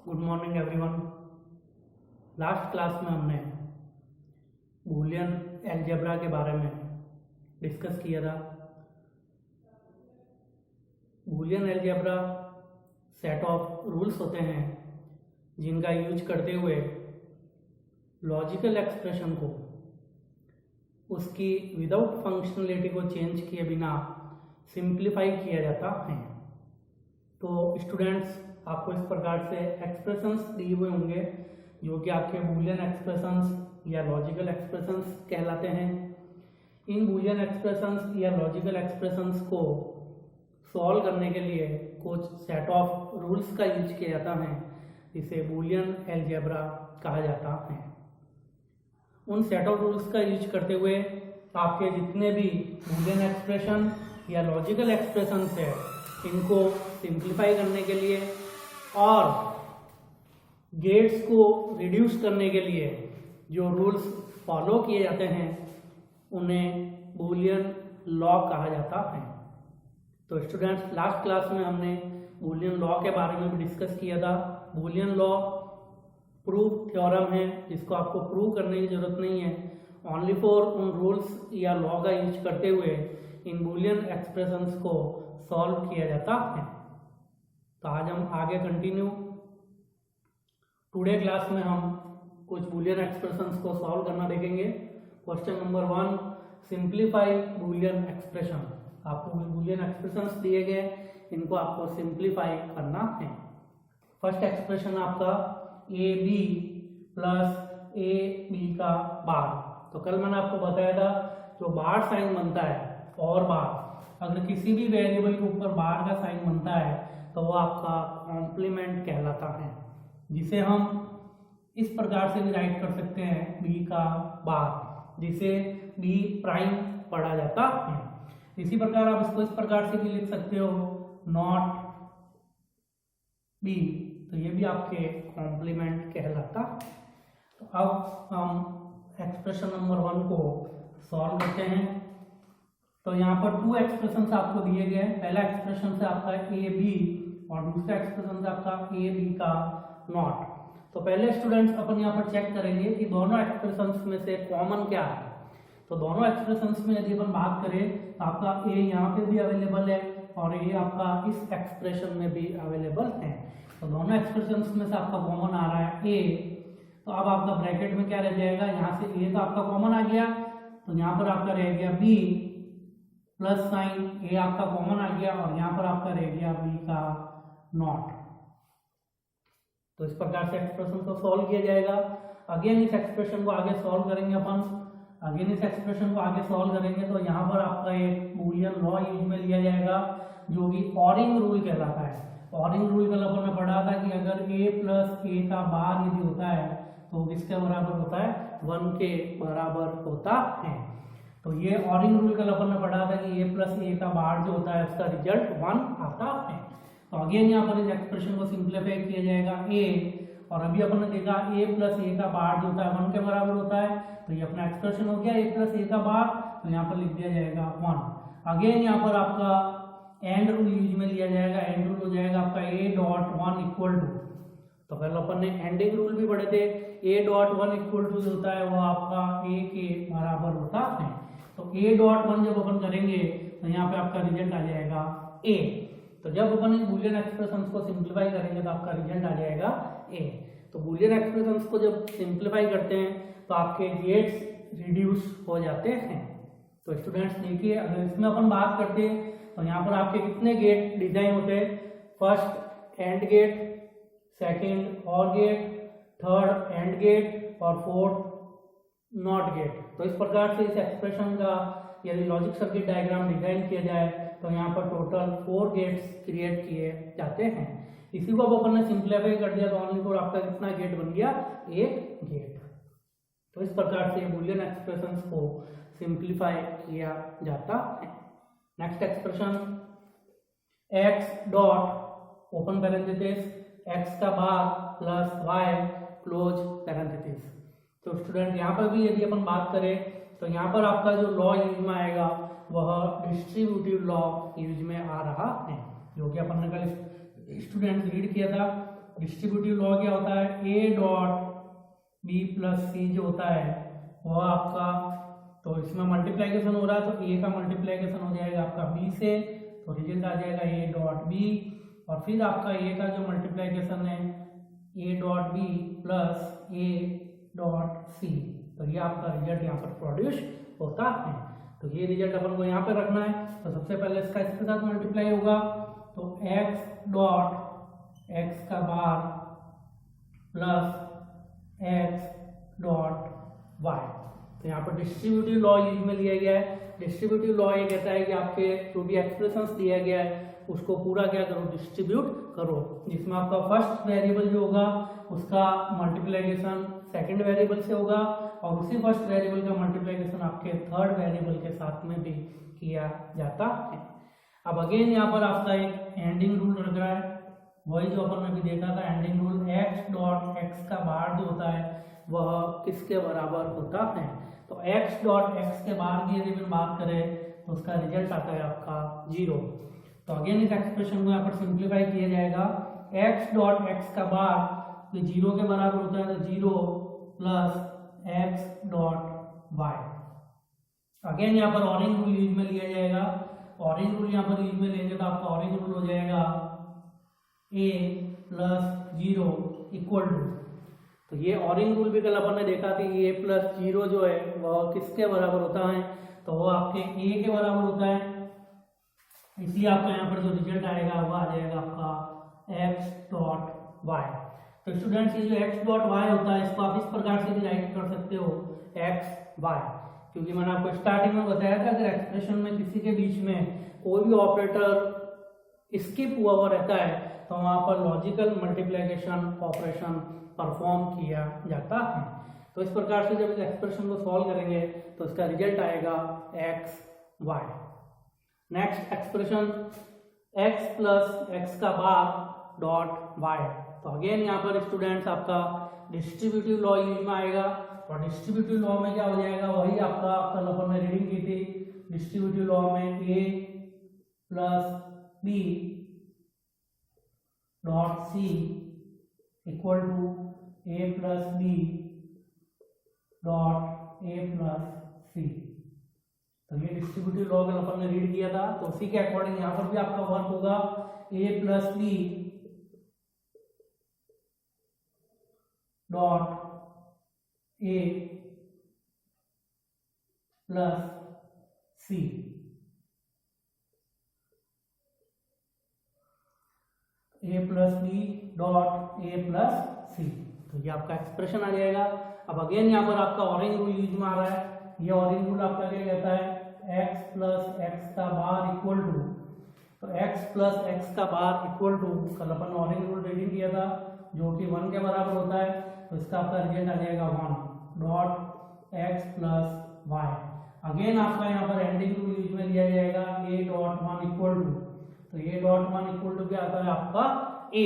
Good morning everyone. Last class में हमने Boolean algebra के बारे में डिस्कस किया था। Boolean algebra set of rules होते हैं जिनका यूज करते हुए लॉजिकल एक्सप्रेशन को उसकी विदाउट फंक्शनलिटी को चेंज किए बिना सिंप्लीफाई किया जाता है। तो स्टूडेंट्स, आपको इस प्रकार से एक्सप्रेशंस दिए हुए होंगे जो कि आपके बूलियन एक्सप्रेशंस या लॉजिकल एक्सप्रेशंस कहलाते हैं। इन बूलियन एक्सप्रेशंस या लॉजिकल एक्सप्रेशंस को सॉल्व करने के लिए कुछ सेट ऑफ रूल्स का यूज किया जाता है जिसे बूलियन अलजेब्रा कहा जाता है। उन सेट ऑफ रूल्स का यूज करते हुए आपके जितने भी बूलियन एक्सप्रेशन या लॉजिकल एक्सप्रेशंस है इनको सिंप्लीफाई करने के लिए और गेट्स को रिड्यूस करने के लिए जो रूल्स फॉलो किए जाते हैं उन्हें बूलियन लॉ कहा जाता है। तो स्टूडेंट्स, लास्ट क्लास में हमने बूलियन लॉ के बारे में भी डिस्कस किया था। बूलियन लॉ प्रूफ थ्योरम है जिसको आपको प्रूव करने की जरूरत नहीं है, ओनली फॉर उन रूल्स या लॉ का यूज करते हुए इन बूलियन एक्सप्रेशंस को सॉल्व किया जाता है। तो आज हम आगे कंटिन्यू टुडे क्लास में हम कुछ बूलियन एक्सप्रेशंस को सॉल्व करना देखेंगे। Question number 1, simplify Boolean expression. आपको बूलियन एक्सप्रेशंस दिए गए, इनको आपको सिंप्लीफाई करना है। फर्स्ट एक्सप्रेशन आपका A B plus A B का बार। तो कल मैंने आपको बताया था जो बार साइन बनता है और बार, अगर किसी भी वेरिएबल के ऊपर बार का साइन बनता है तो वो आपका कॉम्प्लीमेंट कहलाता है, जिसे हम इस प्रकार से भी राइट कर सकते हैं बी का बार, जिसे बी प्राइम पढ़ा जाता है। इसी प्रकार आप इसको इस प्रकार से भी लिख सकते हो नॉट बी, तो ये भी आपके कॉम्प्लीमेंट कहलाता है। तो अब हम एक्सप्रेशन नंबर 1 को सॉल्व करते हैं। तो यहाँ पर 2 एक्सप्रेशंस आपको दिए गए हैं। पहला एक्सप्रेशन से आपका ए बी और दूसरा एक्सप्रेशन से आपका ए बी का नॉट। तो पहले स्टूडेंट्स अपन यहाँ पर चेक करेंगे कि दोनों एक्सप्रेशंस में से कॉमन क्या है। तो दोनों एक्सप्रेशंस में यदि अपन बात करें तो आपका ए यहाँ पे भी अवेलेबल है और ए आपका इस एक्सप्रेशन में भी अवेलेबल है। तो दोनों एक्सप्रेशंस में से आपका कॉमन आ रहा है ए। तो अब आपका ब्रैकेट में क्या रह जाएगा, यहाँ से ए तो आपका कॉमन आ गया, तो यहाँ पर आपका रह गया बी प्लस साइन, ए आपका कॉमन आ गया और यहाँ पर आपका रह गया बी का नॉट। तो इस प्रकार से एक्सप्रेशन को सॉल्व किया जाएगा। अगेन इस एक्सप्रेशन को आगे सॉल्व करेंगे अपन। अगेन इस एक्सप्रेशन को आगे सॉल्व करेंगे तो यहाँ पर आपका एक बूलियन लॉ यूज में लिया जाएगा जो कि ऑरिंग रूल कहलाता है। ऑरिंग रूल कल अपन ने पढ़ा था कि अगर a प्लस ए का बार यदि होता है तो किसके बराबर होता है, 1 के बराबर होता है। तो ये ऑरिंग रूल कल अपन ने पढ़ा था कि a प्लस ए का बार जो होता है उसका रिजल्ट 1 आता है। तो अगेन यहाँ पर इस एक्सप्रेशन को सिंप्लीफाई किया जाएगा a, और अभी अपन ने देखा a प्लस ए का बार जो होता है 1 के बराबर होता है। तो ये अपना एक्सप्रेशन हो गया a प्लस ए का बार, तो यहाँ पर लिख दिया जाएगा 1। अगेन यहाँ पर आपका एंड रूल यूज में लिया जाएगा। एंड रूल हो जाएगा आपका a डॉट 1 इक्वल टू, तो कल अपन ने एंडिंग रूल भी पढ़े थे, a डॉट 1 इक्वल टू जो होता है वो आपका a के बराबर होता है। तो a डॉट 1 जब अपन करेंगे तो यहाँ पे आपका रिजल्ट आ जाएगा a। तो जब अपन इस बूलियन एक्सप्रेशंस को सिंप्लीफाई करेंगे तो आपका रिजल्ट आ जाएगा a। तो बूलियन एक्सप्रेशंस को जब सिंप्लीफाई करते हैं तो आपके गेट्स रिड्यूस हो जाते हैं। तो स्टूडेंट्स देखिए, अगर इसमें अपन बात करते हैं तो यहाँ पर आपके कितने गेट डिजाइन होते हैं, फर्स्ट एंड गेट, सेकेंड और गेट, थर्ड एंड गेट और फोर्थ नॉट गेट। तो इस प्रकार से इस एक्सप्रेशन का यदि लॉजिक सर्किट डायग्राम डिजाइन किया जाए तो यहाँ पर टोटल 4 गेट्स क्रिएट किए जाते हैं। इसी को अब अपन ने सिंप्लीफाई कर दिया तो ओनली फॉर आपका कितना गेट बन गया, 1 गेट। तो इस प्रकार से बूलियन एक्सप्रेशंस को सिंप्लीफाई किया जाता है। Next expression x dot open parenthesis x का बार प्लस y क्लोज पैरेंथेसिस। तो स्टूडेंट यहाँ पर भी यदि अपन बात करें तो यहाँ पर आपका जो लॉ यूज में आएगा वह डिस्ट्रीब्यूटिव लॉ यूज में आ रहा है, जो कि अपन ने कल स्टूडेंट रीड किया था। डिस्ट्रीब्यूटिव लॉ क्या होता है, ए डॉट बी प्लस सी जो होता है वह आपका, तो इसमें मल्टीप्लाइकेशन हो रहा है तो ए का मल्टीप्लाइकेशन हो जाएगा आपका बी से, तो रिजल्ट आ जाएगा ए डॉट बी, और फिर आपका ए का जो मल्टीप्लाइकेशन है A dot B plus A dot C, तो ये आपका रिजल्ट यहाँ पर प्रोड्यूस होता है। तो ये रिजल्ट अपन को यहाँ पे रखना है। तो सबसे पहले इसका इसके साथ मल्टीप्लाई होगा, तो x डॉट x का बार प्लस x डॉट y, तो यहाँ पर डिस्ट्रीब्यूटिव लॉ यूज में लिया गया है। डिस्ट्रीब्यूटिव लॉ ये कहता है कि आपके जो भी एक्सप्रेशंस दिया गया है उसको पूरा क्या करो, डिस्ट्रीब्यूट करो, जिसमें आपका फर्स्ट वेरिएबल जो होगा उसका मल्टीप्लिकेशन सेकंड वेरिएबल से होगा, और उसी फर्स्ट वेरिएबल का मल्टीप्लिकेशन आपके थर्ड वेरिएबल के साथ में भी किया जाता है। अब अगेन यहाँ पर आपका एक एंडिंग रूल लग रहा है, वही जो अपन ने भी देखा था ending rule, x dot x का बार जो होता है वह किसके बराबर होता है, तो x डॉट x के बार की यदि बात करें तो उसका रिजल्ट आता है आपका 0। तो अगेन इस एक्सप्रेशन को यहाँ पर सिंप्लीफाई किया जाएगा, x डॉट x का बार तो 0 के बराबर होता है, तो 0 plus x dot y। Again यहाँ पर ऑरेंज रूल यूज में लिया जाएगा, ऑरेंज रूल यहाँ पर यूज में लेंगे तो आपका ऑरेंज रूल हो जाएगा a प्लस 0 इक्वल टू, तो ये ऑरेंज रूल भी कल अपन ने देखा था, a प्लस 0 जो है वह किसके बराबर होता है, तो वो आपके a के बराबर होता है, इसलिए आपका यहाँ पर जो रिजल्ट आएगा वह आ जाएगा आपका x डॉट y। तो स्टूडेंट्स ये जो x डॉट y होता है इसको आप इस प्रकार से भी राइट कर सकते हो x y, क्योंकि मैंने आपको स्टार्टिंग में बताया था अगर एक्सप्रेशन में किसी के बीच में कोई भी ऑपरेटर स्किप हुआ हुआ रहता है तो वहां पर लॉजिकल मल्टीप्लिकेशन ऑपरेशन परफॉर्म किया जाता है। तो इस प्रकार से जब इस एक्सप्रेशन को सॉल्व करेंगे तो इसका रिजल्ट आएगा x y। Next expression x plus x का बार डॉट y, तो अगेन यहाँ पर स्टूडेंट्स आपका डिस्ट्रीब्यूटिव लॉ यूज में आएगा, और डिस्ट्रीब्यूटिव लॉ में क्या हो जाएगा, वही आपका कल अपन ने रीडिंग की थी, डिस्ट्रीब्यूटिव लॉ में a plus b dot c equal to a plus b dot a plus c। तो ये डिस्ट्रीब्यूटिव लॉ कल अपन ने रीड किया था, तो उसी के अकॉर्डिंग यहाँ पर भी आपका वर्क होगा a plus b dot a plus c। a plus B dot a plus C, तो ये आपका एक्सप्रेशन आ जाएगा। अब अगेन यहाँ पर आपका ऑरेंज रूल यूज में आ रहा है, ये ऑरेंज रूल आपका क्या कहता है, x प्लस x का बार इक्वल टू, तो x प्लस x का बार इक्वल टू, कल अपन ऑरेंज रूल रीडिंग किया था जो कि 1 के बराबर होता है, तो इसका आपका रिजल्ट आ जाएगा 1 dot x plus y। Again आपका यहाँ पर एंडिंग रूल यूज में लिया जाएगा a डॉट 1 इक्वल टू, तो a डॉट 1 इक्वल टू क्या आता है आपका a,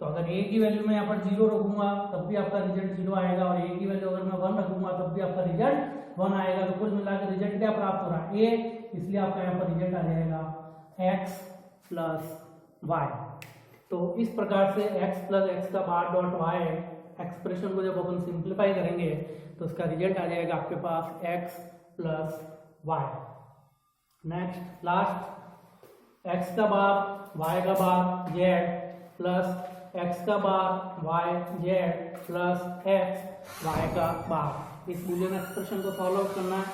तो अगर a की वैल्यू में यहाँ पर 0 रखूंगा तब भी आपका रिजल्ट 0 आएगा, और a की वैल्यू अगर मैं 1 रखूंगा तब भी आपका रिजल्ट 1 आएगा। तो कुल मिलाकर रिजल्ट क्या प्राप्त हो रहा है a, इसलिए आपका यहाँ पर रिजल्ट आ जाएगा x प्लस y। तो इस प्रकार से x प्लस x का बार डॉट y एक्सप्रेशन को जब अपन सिंप्लीफाई करेंगे तो उसका रिजल्ट आ जाएगा आपके पास x plus y। Next last x का बार y का बार z प्लस x का बार y z plus x y का बार, इस बूलियन एक्सप्रेशन को सॉल्व आउट करना है।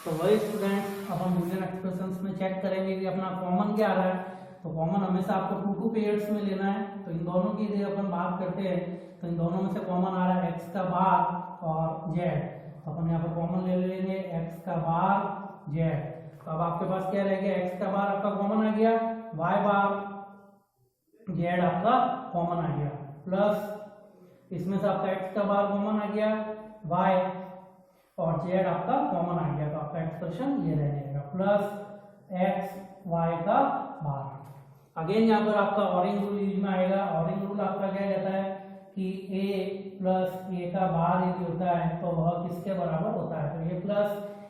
तो वही स्टूडेंट अब हम बूलियन एक्सप्रेशंस में चेक करेंगे कि अपना कॉमन क्या आ रहा है, तो कॉमन हमेशा आपको 2 पेयर्स में लेना है। तो इन दोनों की यदि अपन बात करते हैं तो इन दोनों में से कॉमन आ रहा है x का बार और z, तो अपन यहाँ पर कॉमन ले लेंगे x का बार z। तो अब आपके पास क्या रह गया, x का बार आपका कॉमन आ गया, y बार z आपका कॉमन आ गया, प्लस इसमें से आपका x का बार कॉमन आ गया, y और z आपका कॉमन आ गया, तो आपका एक्सप्रेशन ये रह जाएगा प्लस x y का बार। अगेन यहाँ पर आपका ऑरेंज रूल यूज में आएगा, ऑरेंज रूल आपका क्या कहता है कि a प्लस a का बार यदि होता है तो वह किसके बराबर होता है, तो a प्लस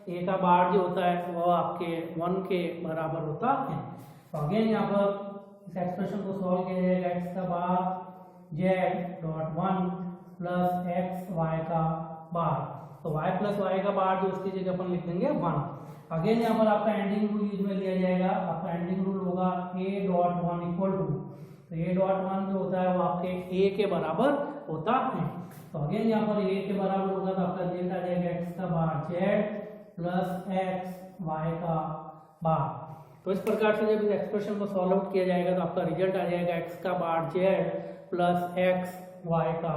a का बार जो होता है वह आपके 1 के बराबर होता है। तो अगेन यहाँ पर इस एक्सप्रेशन को सॉल्व किया जाएगा, x का बार z.1 प्लस एक्स वाई का बार। तो y प्लस वाई का बार जो उसकी जगह अपन लिख देंगे 1। अगेन यहाँ पर आपका एंडिंग रूल यूज में लिया जाएगा। आपका एंडिंग रूल होगा a.1 इक्वल टू, तो a.1 जो होता है वो आपके a के बराबर होता है। तो अगेन यहाँ पर a के बराबर होगा तो आपका z आ जाएगा x का बार z प्लस एक्स वाई का बार। तो इस प्रकार से जब इस एक्सप्रेशन को सॉल्व आउट किया जाएगा तो आपका रिजल्ट आ जाएगा x का बार z प्लस एक्स वाई का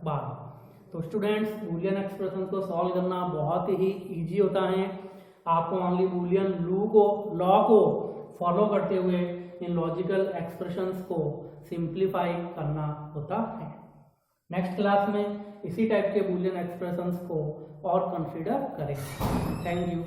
बार। तो स्टूडेंट्स, बूलियन एक्सप्रेशन को सॉल्व करना बहुत ही इजी होता है। आपको ओनली बूलियन लॉ को फॉलो करते हुए इन लॉजिकल एक्सप्रेशंस को सिंप्लीफाई करना होता है। नेक्स्ट क्लास में इसी टाइप के बूलियन एक्सप्रेशंस को और कंसीडर करेंगे। Thank you.